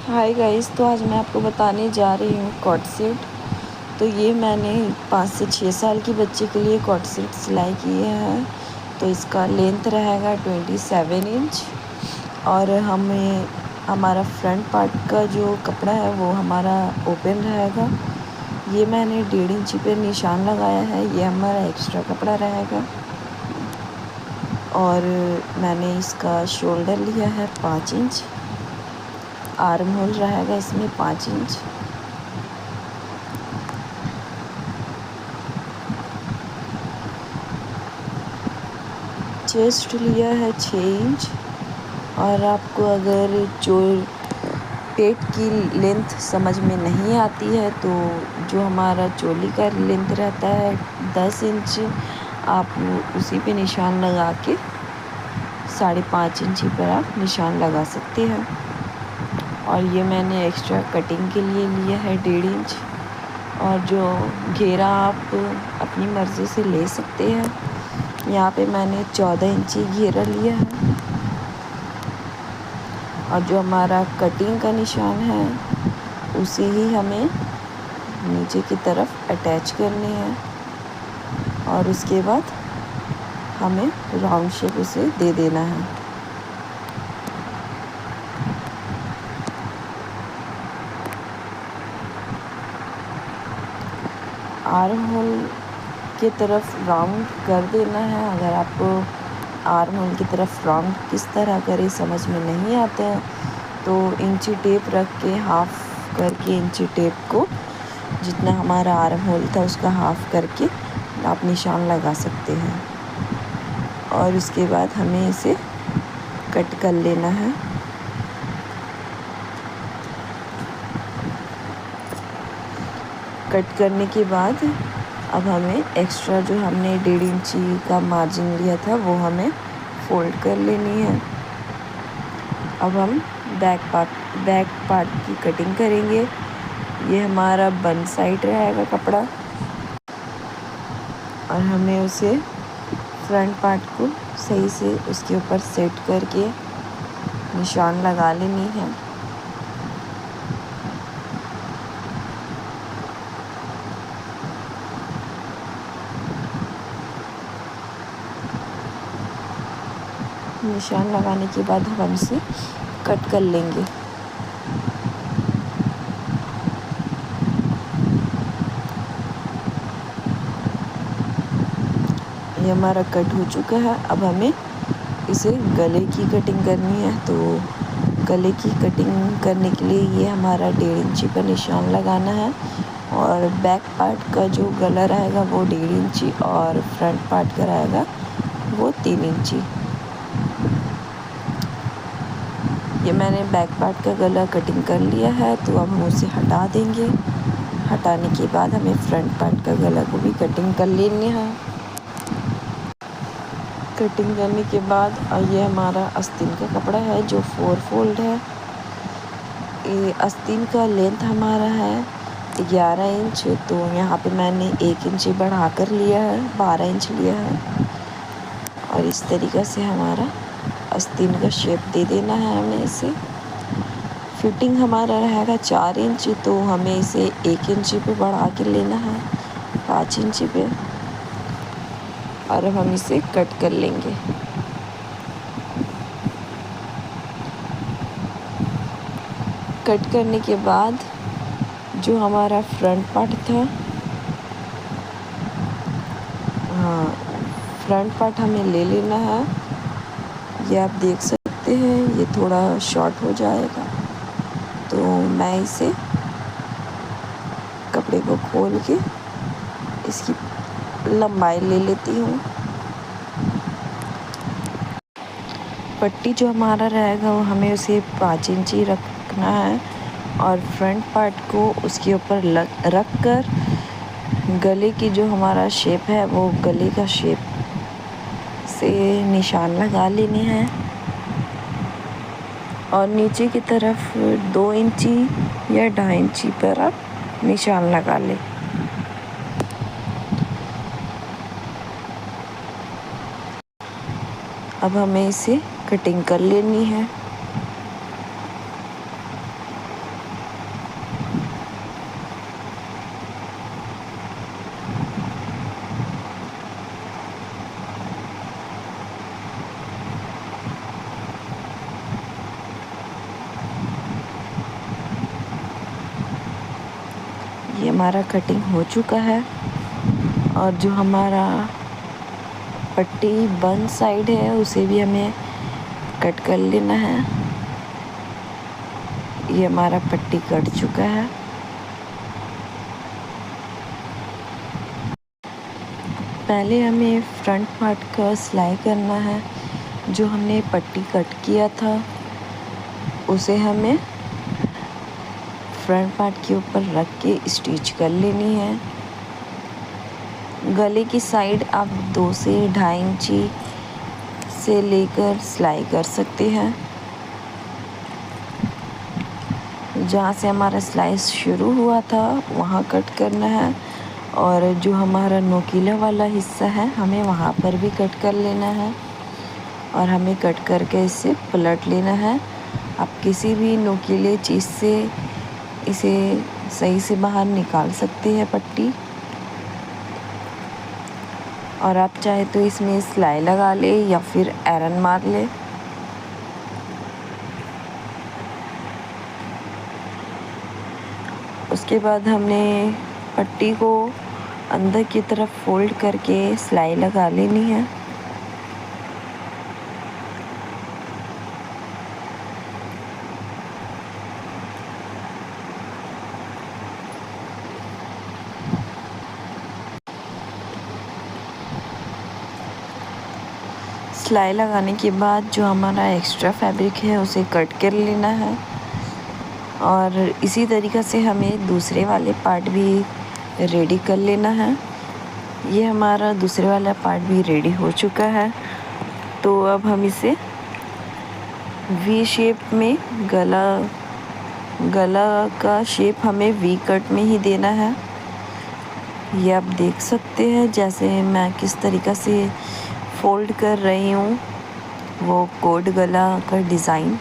Hi guys, तो आज मैं आपको बताने जा रही हूँ कॉट सेट। तो ये मैंने 5 से 6 साल की बच्चे के लिए कॉट सेट सिलाई किए हैं। तो इसका लेंथ रहेगा 27 इंच और हमारा फ्रंट पार्ट का जो कपड़ा है वो हमारा ओपन रहेगा। ये मैंने 1.5 इंच पे निशान लगाया है, ये हमारा एक्स्ट्रा कपड़ा रहेगा। और मैंने इसका शोल्डर लिया है 5 इंच, आर्म होल रहेगा इसमें 5 इंच। चेस्ट लिया है 6 इंच। और आपको अगर जो पेट की लेंथ समझ में नहीं आती है तो जो हमारा चोली का लेंथ रहता है 10 इंच, आप उसी पे निशान लगा के 5.5 इंच पर आप निशान लगा सकते हैं। और ये मैंने एक्स्ट्रा कटिंग के लिए लिया है 1.5 इंच। और जो घेरा आप अपनी मर्ज़ी से ले सकते हैं। यहाँ पे मैंने 14 इंची घेरा लिया है। और जो हमारा कटिंग का निशान है उसे ही हमें नीचे की तरफ अटैच करने हैं। और उसके बाद हमें राउंड शेप उसे दे देना है। आर्म होल की तरफ राउंड कर देना है। अगर आपको आर्म होल की तरफ राउंड किस तरह करे समझ में नहीं आता है तो इंची टेप रख के हाफ करके इंची टेप को जितना हमारा आर्म होल था उसका हाफ करके आप निशान लगा सकते हैं। और उसके बाद हमें इसे कट कर लेना है। कट करने के बाद अब हमें एक्स्ट्रा जो हमने 1.5 इंची का मार्जिन लिया था वो हमें फोल्ड कर लेनी है। अब हम बैक पार्ट की कटिंग करेंगे। ये हमारा बन साइड रहेगा कपड़ा और हमें उसे फ्रंट पार्ट को सही से उसके ऊपर सेट करके निशान लगा लेनी है। निशान लगाने के बाद हम इसे कट कर लेंगे। ये हमारा कट हो चुका है। अब हमें इसे गले की कटिंग करनी है। तो गले की कटिंग करने के लिए ये हमारा 1.5 इंची पर निशान लगाना है। और बैक पार्ट का जो गला रहेगा वो 1.5 इंची और फ्रंट पार्ट का रहेगा वो 3 इंची। ये मैंने बैक पार्ट का गला कटिंग कर लिया है तो अब हम उसे हटा देंगे। हटाने के बाद हमें फ्रंट पार्ट का गला को भी कटिंग कर लेनी है। कटिंग करने के बाद ये हमारा आस्तीन का कपड़ा है जो 4 फोल्ड है। ये आस्तीन का लेंथ हमारा है 11 इंच। तो यहाँ पे मैंने 1 इंच बढ़ा कर लिया है, 12 इंच लिया है। और इस तरीक़े से हमारा आस्तीन का शेप दे देना है हमें इसे। फिटिंग हमारा रहेगा 4 इंच तो हमें इसे 1 इंच पे बढ़ा के लेना है 5 इंच पे। और अब हम इसे कट कर लेंगे। कट करने के बाद जो हमारा फ्रंट पार्ट था, फ्रंट पार्ट हमें ले लेना है। ये आप देख सकते हैं ये थोड़ा शॉर्ट हो जाएगा तो मैं इसे कपड़े को खोल के इसकी लंबाई ले लेती हूँ। पट्टी जो हमारा रहेगा वो हमें उसे 5 इंची रखना है। और फ्रंट पार्ट को उसके ऊपर रख कर गले की जो हमारा शेप है वो गले का शेप से निशान लगा लेने हैं। और नीचे की तरफ 2 इंची या 2.5 इंची पर आप निशान लगा लें। अब हमें इसे कटिंग कर लेनी है। हमारा कटिंग हो चुका है और जो हमारा पट्टी बंद साइड है उसे भी हमें कट कर लेना है। ये हमारा पट्टी कट चुका है। पहले हमें फ्रंट पार्ट का सिलाई करना है। जो हमने पट्टी कट किया था उसे हमें फ्रंट पार्ट के ऊपर रख के स्टिच कर लेनी है। गले की साइड आप 2 से 2.5 इंची से लेकर सिलाई कर सकते हैं। जहाँ से हमारा सिलाई शुरू हुआ था वहाँ कट करना है और जो हमारा नोकीला वाला हिस्सा है हमें वहाँ पर भी कट कर लेना है और हमें कट करके इसे पलट लेना है। आप किसी भी नोकीले चीज़ से इसे सही से बाहर निकाल सकते हैं पट्टी, और आप चाहे तो इसमें सिलाई लगा ले या फिर आयरन मार ले। उसके बाद हमने पट्टी को अंदर की तरफ फोल्ड करके सिलाई लगा लेनी है। सिलाई लगाने के बाद जो हमारा एक्स्ट्रा फैब्रिक है उसे कट कर लेना है और इसी तरीक़े से हमें दूसरे वाले पार्ट भी रेडी कर लेना है। ये हमारा दूसरे वाला पार्ट भी रेडी हो चुका है। तो अब हम इसे वी शेप में गला का शेप हमें वी कट में ही देना है। ये आप देख सकते हैं जैसे मैं किस तरीक़ा से फोल्ड कर रही हूँ वो कोट गला का डिज़ाइन।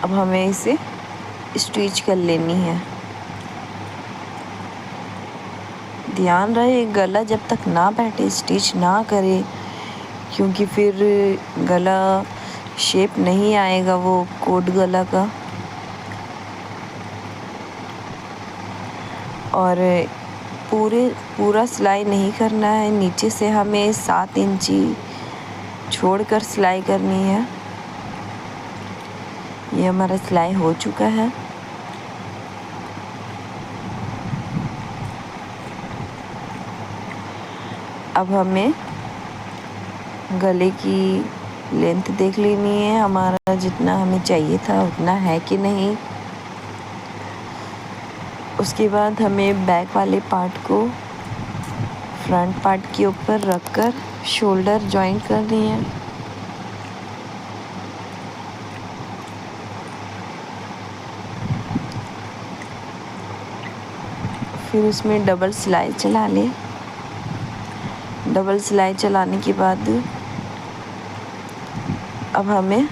अब हमें इसे स्टिच कर लेनी है। ध्यान रहे गला जब तक ना बैठे स्टिच ना करे, क्योंकि फिर गला शेप नहीं आएगा वो कोट गला का। और पूरा सिलाई नहीं करना है, नीचे से हमें 7 इंची छोड़कर सिलाई करनी है। ये हमारा सिलाई हो चुका है। अब हमें गले की लेंथ देख लेनी है, हमारा जितना हमें चाहिए था उतना है कि नहीं। उसके बाद हमें बैक वाले पार्ट को फ्रंट पार्ट के ऊपर रखकर शोल्डर जॉइंट करनी है। फिर उसमें डबल सिलाई चला लें। डबल सिलाई चलाने के बाद अब हमें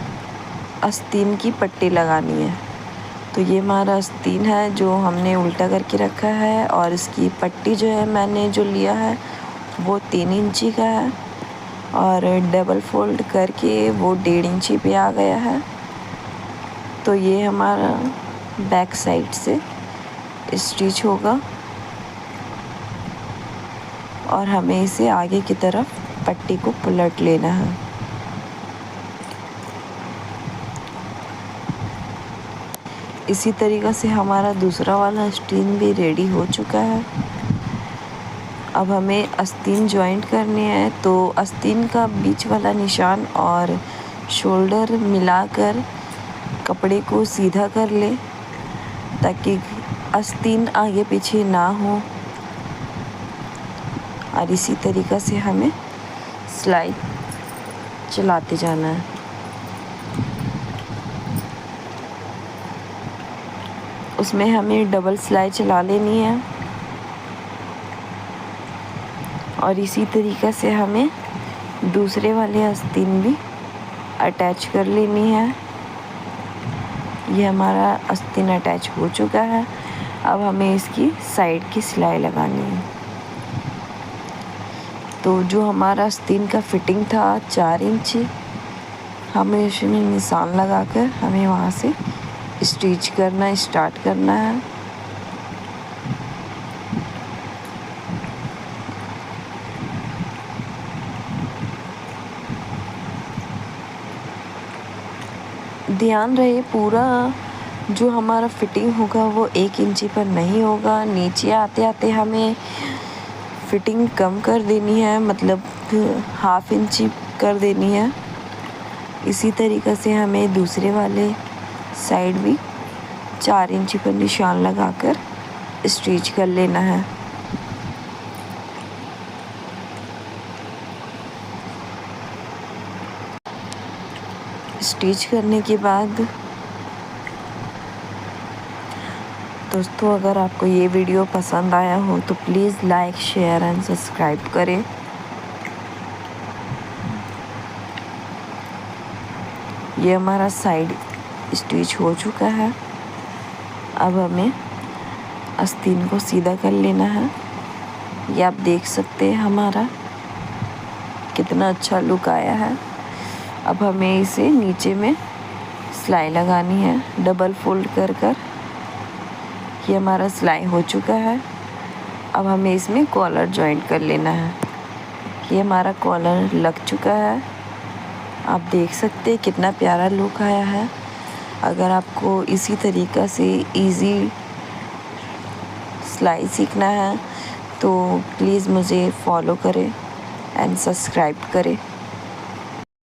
आस्तीन की पट्टी लगानी है। तो ये हमारा आस्तीन है जो हमने उल्टा करके रखा है और इसकी पट्टी जो है मैंने जो लिया है वो 3 इंची का है और डबल फोल्ड करके वो 1.5 इंची पे आ गया है। तो ये हमारा बैक साइड से स्टिच होगा और हमें इसे आगे की तरफ पट्टी को पलट लेना है। इसी तरीक़े से हमारा दूसरा वाला आस्तीन भी रेडी हो चुका है। अब हमें आस्तीन जॉइंट करने हैं। तो आस्तीन का बीच वाला निशान और शोल्डर मिलाकर कपड़े को सीधा कर ले ताकि आस्तीन आगे पीछे ना हो। और इसी तरीक़े से हमें सिलाई चलाते जाना है। उसमें हमें डबल सिलाई चला लेनी है और इसी तरीक़े से हमें दूसरे वाले आस्तीन भी अटैच कर लेनी है। ये हमारा आस्तीन अटैच हो चुका है। अब हमें इसकी साइड की सिलाई लगानी है। तो जो हमारा आस्तीन का फिटिंग था 4 इंची, हमें उसमें निशान लगाकर हमें वहाँ से स्टिच करना स्टार्ट करना है। ध्यान रहे पूरा जो हमारा फिटिंग होगा वो 1 इंची पर नहीं होगा। नीचे आते आते हमें फिटिंग कम कर देनी है, मतलब ½ इंची कर देनी है। इसी तरीक़े से हमें दूसरे वाले साइड भी 4 इंची पर निशान लगाकर स्टिच कर लेना है। स्टिच करने के बाद दोस्तों, अगर आपको ये वीडियो पसंद आया हो तो please like, share and subscribe करें। ये हमारा साइड स्टिच हो चुका है। अब हमें आस्तीन को सीधा कर लेना है। ये आप देख सकते हैं हमारा कितना अच्छा लुक आया है। अब हमें इसे नीचे में सिलाई लगानी है डबल फोल्ड कर कर। ये हमारा सिलाई हो चुका है। अब हमें इसमें कॉलर जॉइंट कर लेना है। ये हमारा कॉलर लग चुका है। आप देख सकते हैं कितना प्यारा लुक आया है। अगर आपको इसी तरीक़ा से इजी सिलाई सीखना है तो प्लीज़ मुझे फॉलो करें एंड सब्सक्राइब करें।